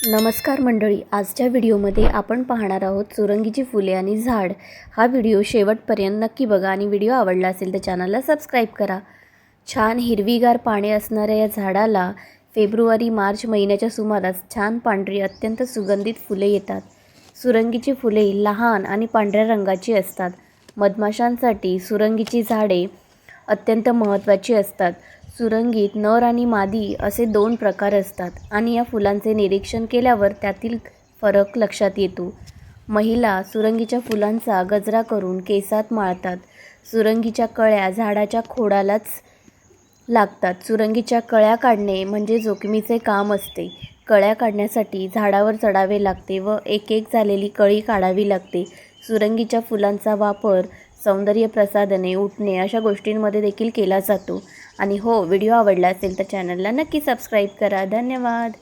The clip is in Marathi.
नमस्कार मंडळी, आजच्या व्हिडिओमध्ये आपण पाहणार आहोत सुरंगीची फुले आणि झाड। हा व्हिडिओ शेवटपर्यंत नक्की बघा आणि व्हिडिओ आवडला असेल तर चॅनलला सबस्क्राईब करा। छान हिरवीगार पाने असणाऱ्या या झाडाला फेब्रुवारी-मार्च महिन्याच्या सुमारास छान पांढरी अत्यंत सुगंधित फुले येतात। सुरंगीची फुले लहान आणि पांढऱ्या रंगाची असतात। मधमाशांसाठी सुरंगीची झाडे अत्यंत महत्त्वाची असतात। सुरंगीत नर आणि मादी असे दोन प्रकार असतात आणि या फुलांचे निरीक्षण केल्यावर त्यातील फरक लक्षात येतो। महिला सुरंगीच्या फुलांचा गजरा करून केसात माळतात। सुरंगीच्या कळ्या झाडाच्या खोडालाच लागतात। सुरंगीच्या कळ्या काढणे म्हणजे जोखमीचे काम असते। कळ्या काढण्यासाठी झाडावर चढावे लागते व एक एक झालेली कळी काढावी लागते। सुरंगीच्या फुलांचा वापर सौंदर्य प्रसाधने, उठणे अशा गोष्टींमध्ये देखील केला जातो। आणि हो, व्हिडिओ आवडला असेल तर चॅनलला नक्की सबस्क्राईब करा। धन्यवाद।